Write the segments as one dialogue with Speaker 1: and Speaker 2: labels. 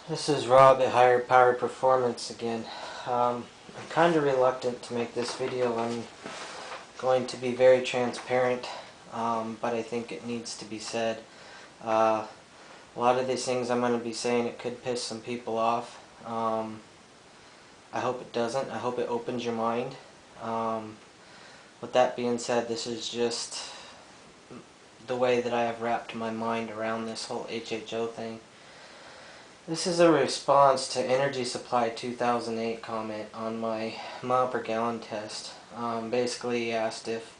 Speaker 1: This is Rob at Higher Power Performance again. I'm kind of reluctant to make this video. I'm going to be very transparent, but I think it needs to be said. A lot of these things I'm going to be saying, it could piss some people off. I hope it doesn't. I hope it opens your mind. With that being said, this is just the way that I have wrapped my mind around this whole HHO thing. This is a response to Energy Supply 2008 comment on my mile per gallon test. Basically he asked if,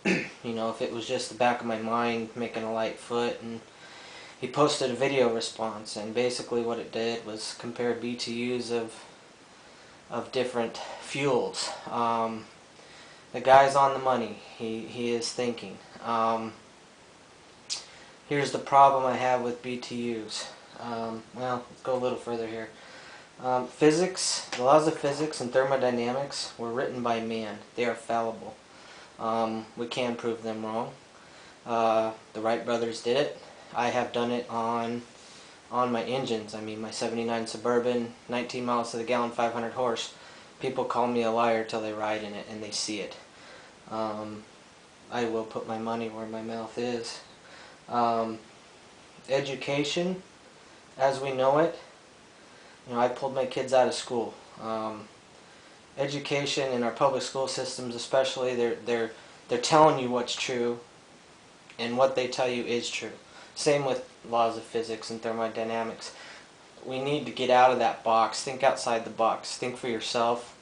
Speaker 1: if it was just the back of my mind making a light foot, and he posted a video response, and basically what it did was compare BTUs of different fuels. The guy's on the money. He is thinking. Here's the problem I have with BTUs. Well, let's go a little further here. Physics, the laws of physics and thermodynamics were written by man. They are fallible. We can prove them wrong. The Wright brothers did it. I have done it on my engines. I mean, my 79 Suburban, 19 miles to the gallon, 500 horse. People call me a liar till they ride in it and they see it. I will put my money where my mouth is. Education, as we know it, I pulled my kids out of school. Education in our public school systems, especially, they're telling you what's true, and what they tell you is true. Same with laws of physics and thermodynamics. We need to get out of that box. Think outside the box. Think for yourself.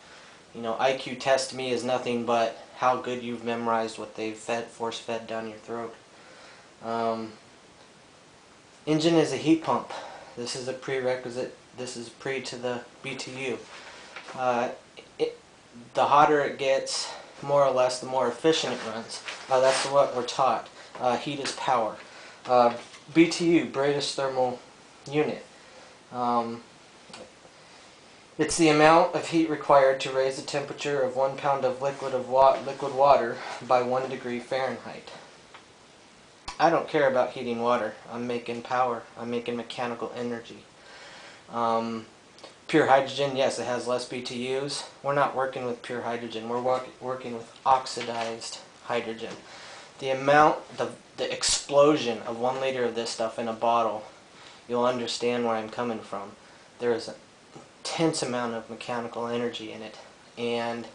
Speaker 1: IQ test to me is nothing but how good you've memorized what they've force-fed down your throat. Engine is a heat pump. This is a prerequisite. This is pre to the BTU. The hotter it gets, more or less, the more efficient it runs. That's what we're taught. Heat is power. BTU, British Thermal Unit. It's the amount of heat required to raise the temperature of 1 pound of liquid water by 1 degree Fahrenheit. I don't care about heating water. I'm making power. I'm making mechanical energy. Pure hydrogen, yes, it has less BTUs. We're not working with pure hydrogen. We're working with oxidized hydrogen. The amount, the explosion of 1 liter of this stuff in a bottle, you'll understand where I'm coming from. There is an intense amount of mechanical energy in it. And,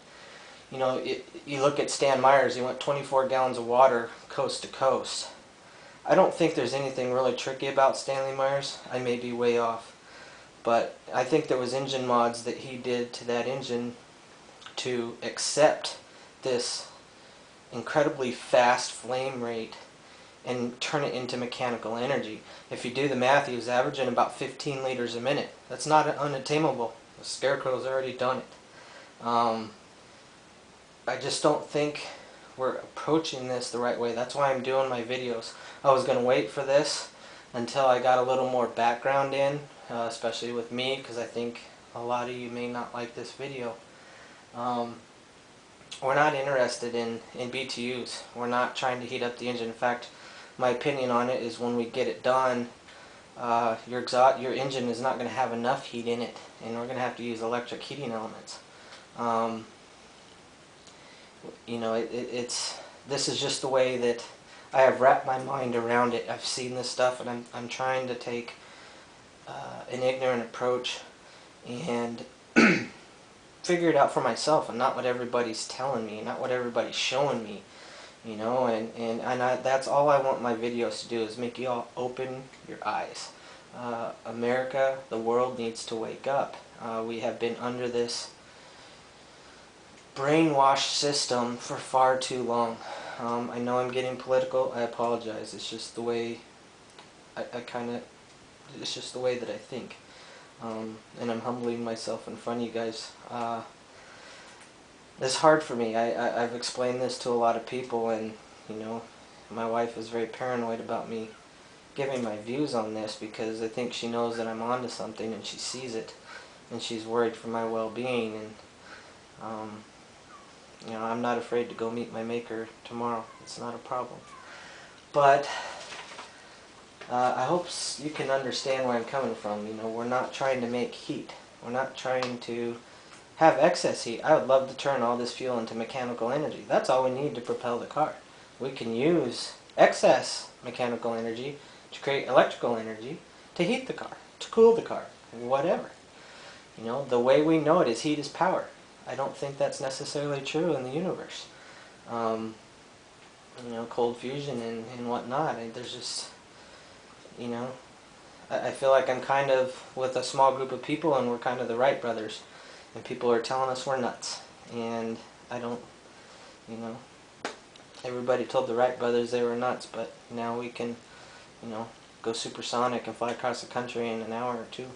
Speaker 1: you look at Stan Myers, he went 24 gallons of water coast to coast. I don't think there's anything really tricky about Stanley Myers. I may be way off. But I think there was engine mods that he did to that engine to accept this incredibly fast flame rate and turn it into mechanical energy. If you do the math, he was averaging about 15 liters a minute. That's not unattainable. The Scarecrow's already done it. I just don't think we're approaching this the right way. That's why I'm doing my videos. I was going to wait for this until I got a little more background in, especially with me, because I think a lot of you may not like this video. We're not interested in BTUs. We're not trying to heat up the engine. In fact, my opinion on it is when we get it done, your engine is not going to have enough heat in it, and we're going to have to use electric heating elements. This is just the way that I have wrapped my mind around it. I've seen this stuff, and I'm trying to take an ignorant approach and figure it out for myself, and not what everybody's telling me, not what everybody's showing me. That's all I want my videos to do, is make you all open your eyes. America, the world needs to wake up. We have been under this brainwashed system for far too long. I know I'm getting political. I apologize. It's just the way it's just the way that I think. And I'm humbling myself in front of you guys. It's hard for me. I've explained this to a lot of people, and my wife is very paranoid about me giving my views on this, because I think she knows that I'm onto something, and she sees it, and she's worried for my well-being. And I'm not afraid to go meet my maker tomorrow. It's not a problem. But I hope you can understand where I'm coming from. You know, we're not trying to make heat. We're not trying to have excess heat. I would love to turn all this fuel into mechanical energy. That's all we need to propel the car. We can use excess mechanical energy to create electrical energy to heat the car, to cool the car, whatever. You know, the way we know it is heat is power. I don't think that's necessarily true in the universe. You know, cold fusion and whatnot. There's just, you know, I feel like I'm kind of with a small group of people and we're kind of the Wright brothers. And people are telling us we're nuts. And I don't, you know, everybody told the Wright brothers they were nuts, but now we can, you know, go supersonic and fly across the country in an hour or two.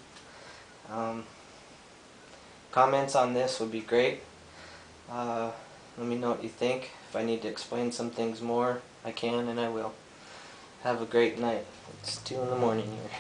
Speaker 1: Comments on this would be great. Let me know what you think. If I need to explain some things more, I can and I will. Have a great night. It's 2 in the morning here.